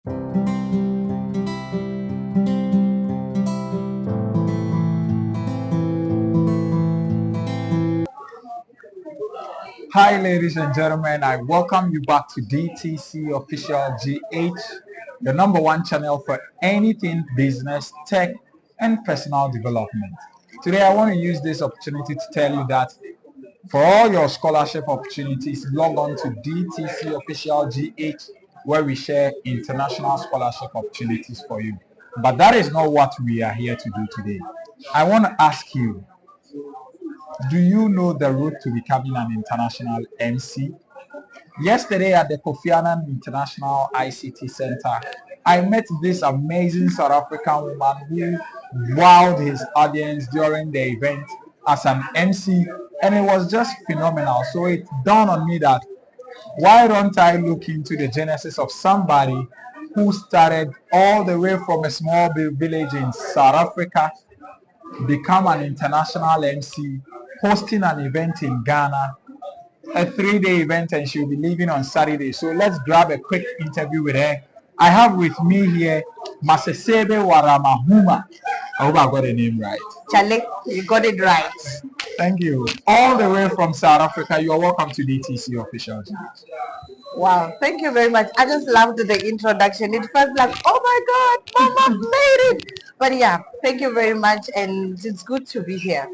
Hi, ladies and gentlemen. I welcome you back to DTC Official GH, the number one channel for anything business, tech, and personal development. Today, I want to use this opportunity to tell you that for all your scholarship opportunities, log on to DTC Official GH, where we share international scholarship opportunities for you. But that is not what we are here to do today. I want to ask you, do you know the route to becoming an international MC? Yesterday at the Kofi Annan International ICT Center, I met this amazing South African woman who wowed his audience during the event as an MC, and it was just phenomenal. So it dawned on me that why don't I look into the genesis of somebody who started all the way from a small village in South Africa, become an international MC, hosting an event in Ghana, a 3-day event, and she'll be leaving on Saturday. So let's grab a quick interview with her. I have with me here Masesebe Waramahuma. I hope I got the name right. Charlie, you got it right. Thank you. All the way from South Africa. You are welcome to DTC Official. Wow, thank you very much. I just loved the introduction. It felt like, oh my God, Mama made it. But yeah, thank you very much, and it's good to be here.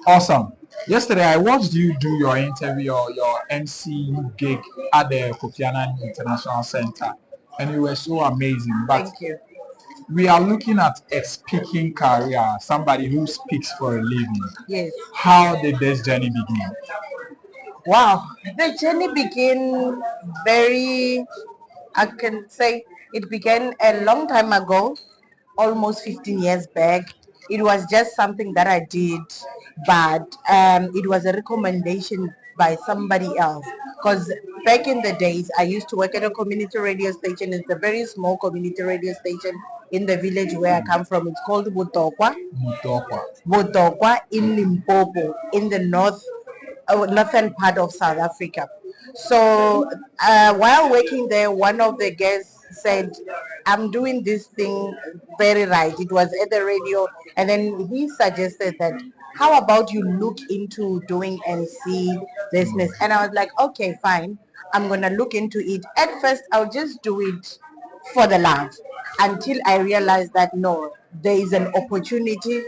Awesome. Yesterday, I watched you do your interview or your MC gig at the Kofi Annan International Center, and you were so amazing. But Thank you. we are looking at a speaking career, somebody who speaks for a living. Yes. How did this journey begin? Wow, the journey began very, I can say it began a long time ago, almost 15 years back. It was just something that I did, but it was a recommendation by somebody else. Because back in the days, I used to work at a community radio station. It's a very small community radio station in the village where I come from. It's called Butokwa. Butokwa in Limpopo, in the northern part of South Africa. So while working there, one of the guests said, I'm doing this thing very right. It was at the radio, and then he suggested that how about you look into doing MC business? And I was like, okay, fine, I'm gonna look into it. At first I'll just do it for the love, until I realized that no, there is an opportunity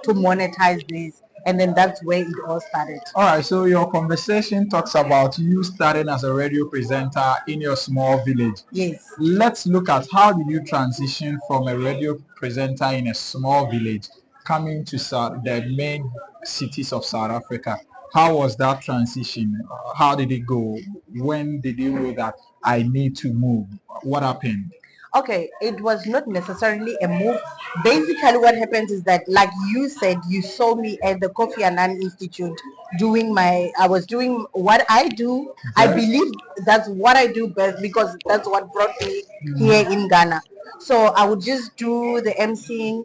to monetize this, and then that's where it all started. All right, so your conversation talks about you starting as a radio presenter in your small village. Yes. Let's look at how did you transition from a radio presenter in a small village coming to the main cities of South Africa. How was that transition? How did it go? When did you know that I need to move? What happened? Okay, it was not necessarily a move. Basically, what happens is that, like you said, you saw me at the Kofi Annan Institute I was doing what I do. I believe that's what I do best because that's what brought me here in Ghana. So I would just do the emceeing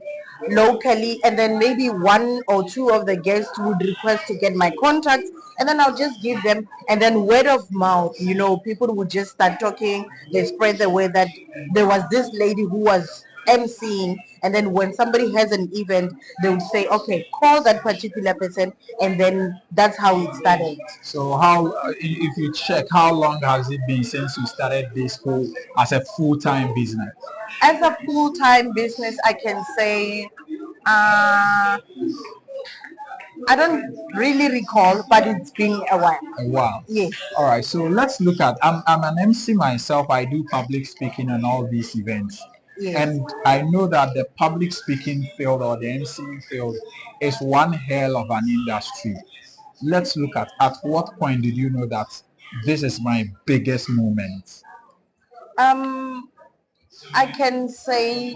locally, and then maybe one or two of the guests would request to get my contacts, and then I'll just give them, and then word of mouth, people would just start talking. They spread the word that there was this lady who was emceeing, and then when somebody has an event, they would say, okay, call that particular person, and then that's how it started. So how, if you check, how long has it been since you started this whole as a full-time business? As a full-time business, I can say I don't really recall, but it's been a while. A while. Yes. All right. So let's look at. I'm an MC myself. I do public speaking and all these events. Yes. And I know that the public speaking field or the MCing field is one hell of an industry. Let's look at what point did you know that this is my biggest moment? I can say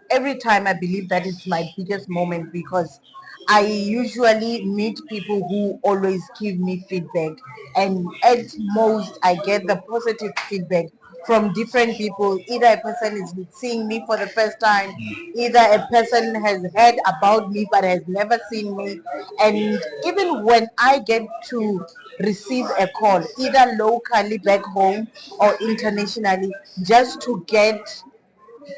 every time I believe that it's my biggest moment because I usually meet people who always give me feedback, and at most I get the positive feedback from different people. Either a person is seeing me for the first time, either a person has heard about me but has never seen me. And even when I get to receive a call, either locally back home or internationally, just to get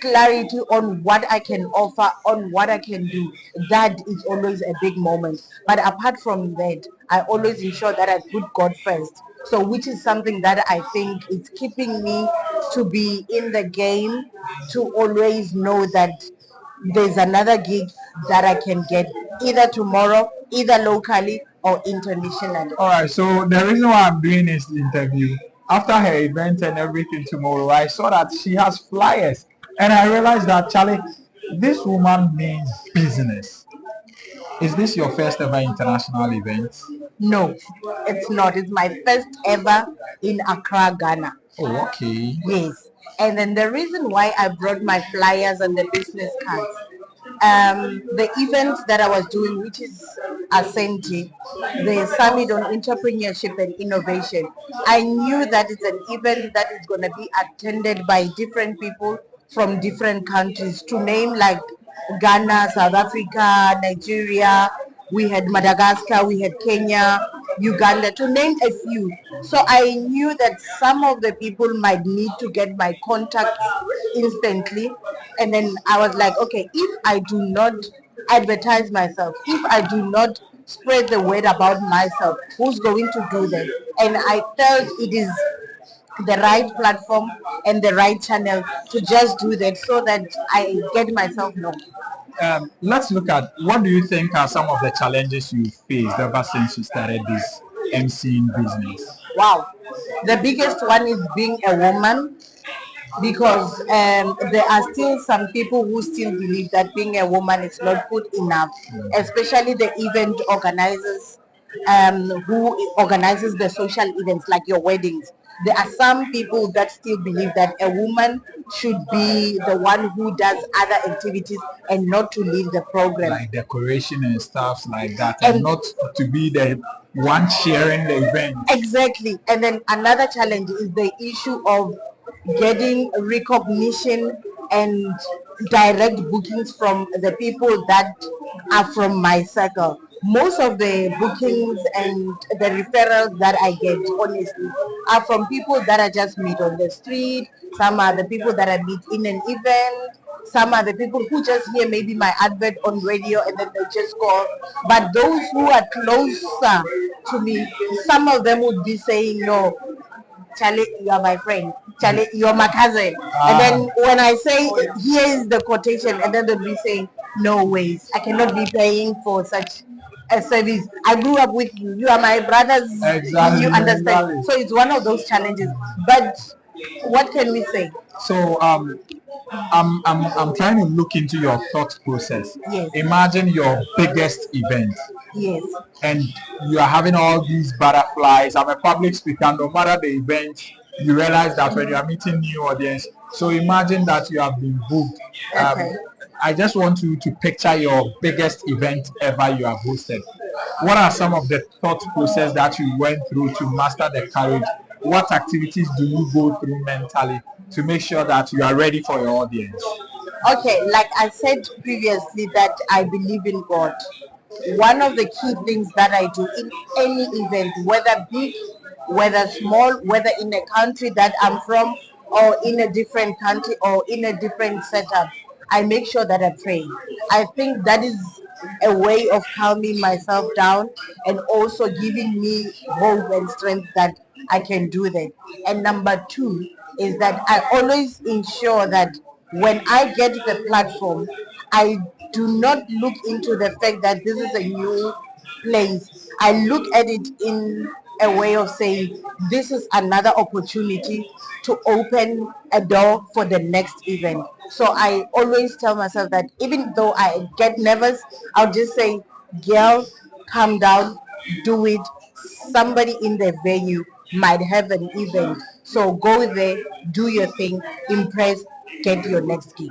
clarity on what I can offer, on what I can do, that is always a big moment. But apart from that, I always ensure that I put God first. So, which is something that I think is keeping me to be in the game, to always know that there's another gig that I can get either tomorrow, either locally or internationally. All right, so the reason why I'm doing this interview, after her event and everything tomorrow, I saw that she has flyers, and I realized that, Charlie, this woman means business. Is this your first ever international event? No, it's not. It's my first ever in Accra, Ghana. Oh, okay. Yes. And then the reason why I brought my flyers and the business cards, the event that I was doing, which is Ascenti, the Summit on Entrepreneurship and Innovation, I knew that it's an event that is going to be attended by different people from different countries, to name like Ghana, South Africa, Nigeria, we had Madagascar, we had Kenya, Uganda, to name a few. So I knew that some of the people might need to get my contact instantly. And then I was like, okay, if I do not advertise myself, if I do not spread the word about myself, who's going to do that? And I felt it is the right platform and the right channel to just do that, so that I get myself known. Let's look at, what do you think are some of the challenges you faced ever since you started this MCing business? Wow. The biggest one is being a woman, because there are still some people who still believe that being a woman is not good enough, especially the event organizers, who organizes the social events like your weddings. There are some people that still believe that a woman should be the one who does other activities and not to lead the program. Like decoration and stuff like that, and And not to be the one sharing the event. exactly. And then another challenge is the issue of getting recognition and direct bookings from the people that are from my circle. Most of the bookings and the referrals that I get, honestly, are from people that I just meet on the street. Some are the people that I meet in an event. Some are the people who just hear maybe my advert on radio and then they just call. But those who are closer to me, some of them would be saying, no, Charlie, you are my friend. Charlie, you are my cousin. And then when I say, here is the quotation, and then they'll be saying, no ways, I cannot be paying for such a service. I grew up with you. You are my brothers. Exactly. You understand. Exactly. So it's one of those challenges. But what can we say? So I'm trying to look into your thought process. Yes. Imagine your biggest event, Yes. and you are having all these butterflies. I'm a public speaker. No matter the event, you realize that when you are meeting new audience. So imagine that you have been booked. Okay. I just want you to picture your biggest event ever you have hosted. What are some of the thought process that you went through to master the courage? What activities do you go through mentally to make sure that you are ready for your audience? Okay, like I said previously, that I believe in God. One of the key things that I do in any event, whether big, whether small, whether in a country that I'm from or in a different country or in a different setup, I make sure that I pray. I think that is a way of calming myself down and also giving me hope and strength that I can do that. And number two is that I always ensure that when I get the platform, I do not look into the fact that this is a new place. I look at it in a way of saying this is another opportunity to open a door for the next event. So I always tell myself that even though I get nervous, I'll just say, girl, calm down, do it. Somebody in the venue might have an event. So go there, do your thing, impress, get your next gig.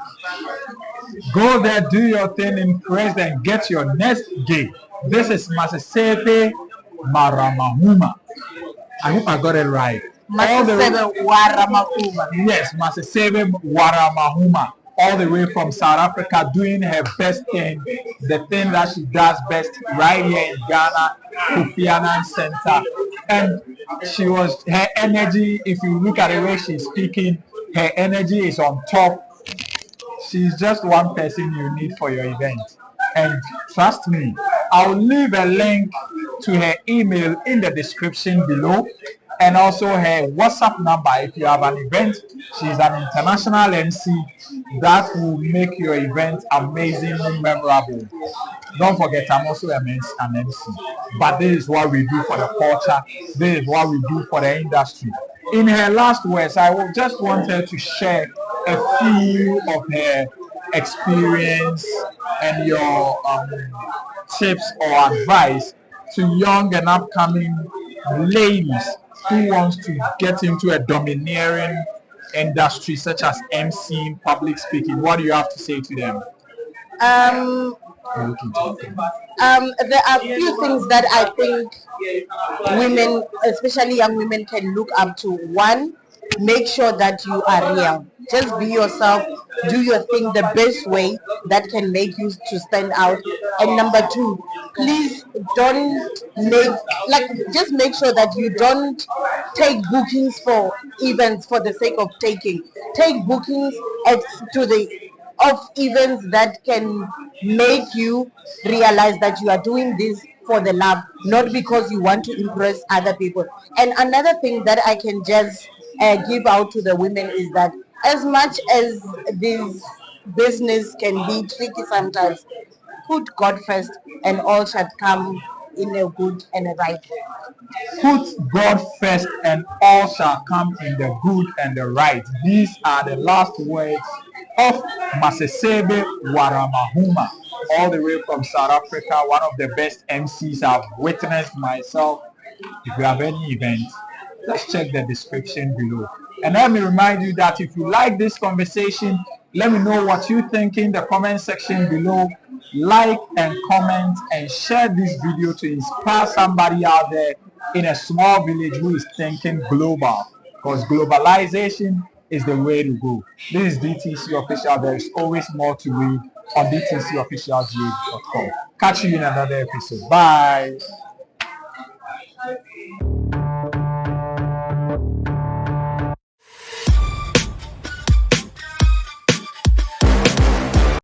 Go there, do your thing, impress, and get your next gig. This is Masesebe Waramahuma. I hope I got it right. Masesebe Waramahuma. Yes, Masesebe Waramahuma, all the way from South Africa, doing her best thing, the thing that she does best right here in Ghana, Kofi Annan Center. And her energy, if you look at the way she's speaking, her energy is on top. She's just one person you need for your event. And trust me, I'll leave a link to her email in the description below, and also her WhatsApp number. If you have an event, she's an international MC that will make your event amazingly memorable. Don't forget, I'm also an MC. But this is what we do for the culture. This is what we do for the industry. In her last words, I just want her to share a few of her experience and your tips or advice to young and upcoming ladies who wants to get into a domineering industry such as MCing, public speaking. What do you have to say to them? There are few things that I think women, especially young women, can look up to. One, make sure that you are real. Just be yourself, do your thing the best way that can make you to stand out. And number two, please don't just make sure that you don't take bookings for events for the sake of taking. Take bookings of events that can make you realize that you are doing this for the love, not because you want to impress other people. And another thing that I can just give out to the women is that as much as this business can be tricky sometimes, put God first and all shall come in a good and a right way. Put God first and all shall come in the good and the right. These are the last words of Masesebe Waramahuma, all the way from South Africa, one of the best MCs I've witnessed myself. If you have any event, just check the description below. And let me remind you that if you like this conversation, let me know what you think in the comment section below. Like and comment and share this video to inspire somebody out there in a small village who is thinking global, because globalization is the way to go. This is DTC Official. There is always more to read on dtcofficialgh.com. Catch you in another episode. Bye.